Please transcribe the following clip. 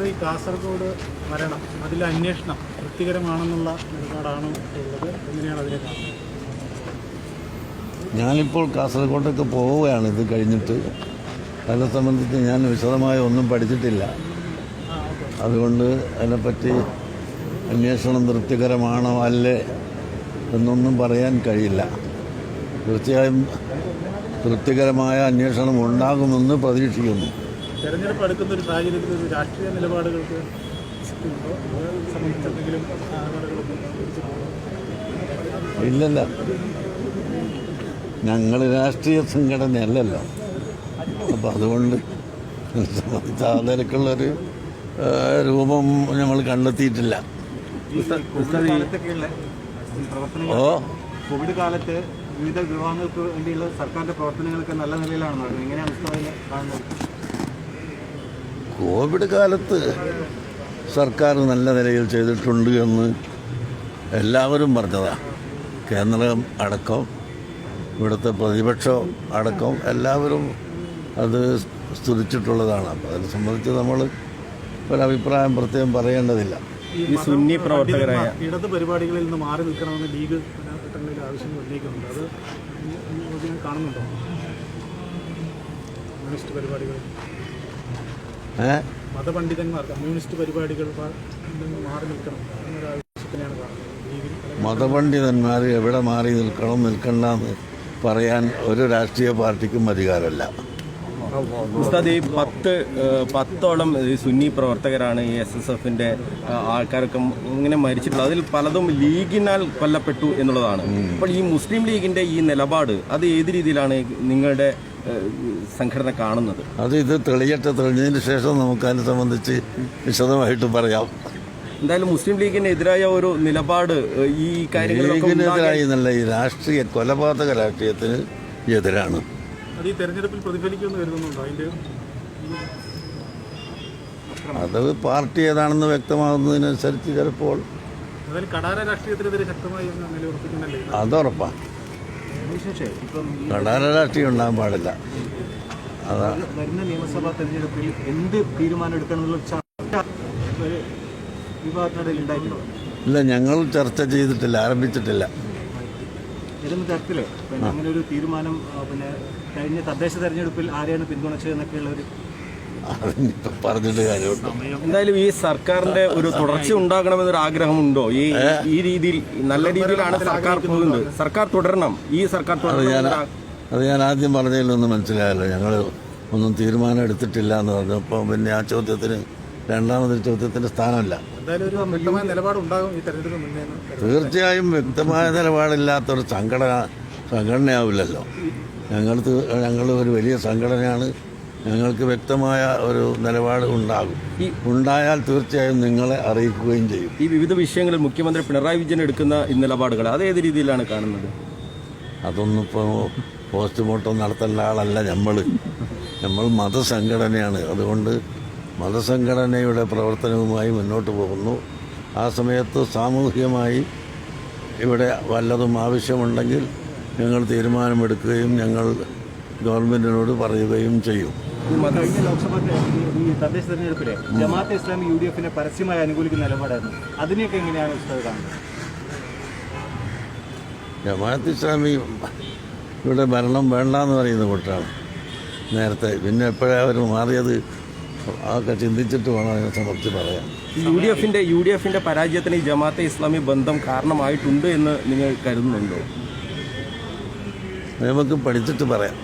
ഈ കാസർഗോഡ് മരണം അതിലെ അന്വേഷണം തൃപ്തികരമാണെന്നുള്ള നിലപാടാണോ ഉള്ളത്? എങ്ങനെയാണ് അതിനെ കാണുന്നത്? ഞാനിപ്പോൾ കാസർഗോഡൊക്കെ പോവുകയാണ് ഇത് കഴിഞ്ഞിട്ട്. അതിനെ സംബന്ധിച്ച് ഞാൻ വിശദമായി ഒന്നും പഠിച്ചിട്ടില്ല. അതുകൊണ്ട് അതിനെപ്പറ്റി അന്വേഷണം തൃപ്തികരമാണോ അല്ലേ എന്നൊന്നും പറയാൻ കഴിയില്ല. തീർച്ചയായും തൃപ്തികരമായ അന്വേഷണം ഉണ്ടാകുമെന്ന് പ്രതീക്ഷിക്കുന്നു. തെരഞ്ഞെടുപ്പ് അടുക്കുന്ന ഒരു സാഹചര്യത്തിൽ രാഷ്ട്രീയ നിലപാടുകൾക്ക് ഇല്ലല്ല, ഞങ്ങൾ രാഷ്ട്രീയ സംഘടനയല്ലല്ലോ. അപ്പം അതുകൊണ്ട് ആ നിലക്കുള്ളൊരു രൂപം നമ്മൾ കണ്ടെത്തിയിട്ടില്ല. കോവിഡ് കാലത്ത് വിവിധ വിഭാഗങ്ങൾക്ക് വേണ്ടിയുള്ള സർക്കാരിന്റെ പ്രവർത്തനങ്ങളൊക്കെ നല്ല നിലയിലാണെന്ന് പറയുന്നത്. എങ്ങനെയാണ് കാണുന്നത്? കോവിഡ് കാലത്ത് സർക്കാർ നല്ല നിലയിൽ ചെയ്തിട്ടുണ്ട് എന്ന് എല്ലാവരും പറഞ്ഞതാണ്. കേന്ദ്രം അടക്കം ഇവിടുത്തെ പ്രതിപക്ഷം അടക്കം എല്ലാവരും അത് സ്തുതിച്ചിട്ടുള്ളതാണ്. അപ്പോൾ അതിനെ സംബന്ധിച്ച് നമ്മൾ ഒരഭിപ്രായം പ്രത്യേകം പറയേണ്ടതില്ല. ഈ സുന്നി പ്രവർത്തകരായ ഇടത് പരിപാടികളിൽ നിന്ന് മാറി നിൽക്കണമെന്ന് ലീഗ് ഘട്ടങ്ങളിൽ ആവശ്യം ഉന്നയിക്കുന്നുണ്ട്. അത് കാണുന്നുണ്ടോ? കമ്മ്യൂണിസ്റ്റ് പരിപാടികൾ, മതപണ്ഡിതന്മാർ കമ്മ്യൂണിസ്റ്റ് പരിപാടികൾ മാറി നിൽക്കണം എന്നൊരു ആവശ്യത്തിനെയാണ് കാണുന്നത്. മതപണ്ഡിതന്മാർ എവിടെ മാറി നിൽക്കണ്ടെന്ന് പറയാൻ ഒരു രാഷ്ട്രീയ പാർട്ടിക്കും അധികാരമല്ല. ഉസ്താദ്, ഈ പത്തോളം സുന്നി പ്രവർത്തകരാണ് ഈ SSFന്റെ ആൾക്കാരൊക്കെ ഇങ്ങനെ മരിച്ചിട്ടുള്ളത്. അതിൽ പലതും ലീഗിനാൽ കൊല്ലപ്പെട്ടു എന്നുള്ളതാണ്. അപ്പോൾ ഈ മുസ്ലിം ലീഗിന്റെ ഈ നിലപാട് അത് ഏത് രീതിയിലാണ് നിങ്ങളുടെ സംഘടന കാണുന്നത്? അത് ഇത് തെളിഞ്ഞതിന് ശേഷം നമുക്ക് അതിനെ സംബന്ധിച്ച് വിശദമായിട്ട് പറയാം. എന്തായാലും മുസ്ലിം ലീഗിനെതിരായ ഒരു നിലപാട് ഈ ലീഗിനെതിരായി എന്നല്ല, ഈ രാഷ്ട്രീയ കൊലപാതക രാഷ്ട്രീയത്തിന് എതിരാണ്. അത് ഈ തെരഞ്ഞെടുപ്പിൽ പ്രതിഫലിക്കുമെന്ന് കരുതുന്നുണ്ടോ? അത് പാർട്ടി ഏതാണെന്ന് വ്യക്തമാകുന്നതിനനുസരിച്ച് ചിലപ്പോൾ കടാര രാഷ്ട്രീയത്തിനെതിരെ ശക്തമായി നിലയുറപ്പിക്കുന്നല്ലേ? അതുറപ്പാണ്. കടാര രാഷ്ട്രീയം ഉണ്ടാകാൻ പാടില്ല. അതാണ് വരുന്ന നിയമസഭാ തെരഞ്ഞെടുപ്പിൽ എന്ത് തീരുമാനം എടുക്കണമെന്നുള്ള വിവാദത്തിനിടയിൽ ഉണ്ടായിട്ടുണ്ടോ? ഇല്ല, ഞങ്ങൾ ചർച്ച ചെയ്തിട്ടില്ല, ആരംഭിച്ചിട്ടില്ല. ഏതെങ്കിലും തരത്തില് അങ്ങനെ ഒരു തീരുമാനം കഴിഞ്ഞ തദ്ദേശ തെരഞ്ഞെടുപ്പിൽ ആരെയാണ് പിന്തുണച്ചതെന്നൊക്കെയുള്ള ഒരു പറഞ്ഞിട്ട് കാര്യമുണ്ടോ? എന്തായാലും ഈ സർക്കാരിന്റെ ഒരു തുടർച്ച ഉണ്ടാകണമെന്നൊരു ആഗ്രഹമുണ്ടോ? ഈ രീതിയിൽ നല്ല രീതിയിലാണ് സർക്കാർ പോകുന്നത്. സർക്കാർ തുടരണം, ഈ സർക്കാർ അത് ഞാൻ ആദ്യം പറഞ്ഞതിലൊന്നും മനസ്സിലായല്ലോ. ഞങ്ങൾ ഒന്നും തീരുമാനം എടുത്തിട്ടില്ല എന്ന് പറഞ്ഞപ്പോൾ പിന്നെ ആ ചോദ്യത്തിന് രണ്ടാമതൊരു ചോദ്യത്തിന് സ്ഥാനമില്ല. തീർച്ചയായും വ്യക്തമായ നിലപാടില്ലാത്തൊരു സംഘടനയാവില്ലല്ലോ. ഞങ്ങൾ ഒരു വലിയ സംഘടനയാണ്. ഞങ്ങൾക്ക് വ്യക്തമായ ഒരു നിലപാട് ഉണ്ടായാൽ തീർച്ചയായും നിങ്ങളെ അറിയിക്കുകയും ചെയ്യും. ഈ വിവിധ വിഷയങ്ങളിൽ മുഖ്യമന്ത്രി പിണറായി വിജയൻ എടുക്കുന്ന ഈ നിലപാടുകൾ അത് ഏത് രീതിയിലാണ് കാണുന്നത്? അതൊന്നും ഇപ്പോൾ പോസ്റ്റ്മോർട്ടം നടത്തേണ്ട ആളല്ല നമ്മൾ മതസംഘടനയാണ്. അതുകൊണ്ട് മതസംഘടനയുടെ പ്രവർത്തനവുമായി മുന്നോട്ട് പോകുന്നു. ആ സമയത്ത് സാമൂഹികമായി ഇവിടെ വല്ലതും ആവശ്യമുണ്ടെങ്കിൽ ഞങ്ങൾ തീരുമാനമെടുക്കുകയും ഞങ്ങൾ ഗവൺമെൻറ്റിനോട് പറയുകയും ചെയ്യും. കഴിഞ്ഞ ലോക്സഭാ തദ്ദേശ തെരഞ്ഞെടുപ്പിലെ ജമാഅത്തെ ഇസ്ലാമി UDFനെ പരസ്യമായി അനുകൂലിക്കുന്ന നിലപാടായിരുന്നു. അതിനെയൊക്കെ എങ്ങനെയാണ് ഉസ്താദ് കാണുന്നത്? ജമാഅത്തെ ഇസ്ലാമി ഇവിടെ ഭരണം വേണ്ടെന്ന് പറയുന്ന കൂട്ടാണ് നേരത്തെ. പിന്നെ എപ്പോഴാണ് അവർ മാറിയത് അതൊക്കെ ചിന്തിച്ചിട്ട് വേണം അതിനെ സംബന്ധിച്ച് പറയാം. UDFന്റെ പരാജയത്തിന് ഈ ജമാഅത്തെ ഇസ്ലാമി ബന്ധം കാരണമായിട്ടുണ്ട് എന്ന് നിങ്ങൾ കരുതുന്നുണ്ടോ? നമുക്ക് പഠിച്ചിട്ട് പറയാം.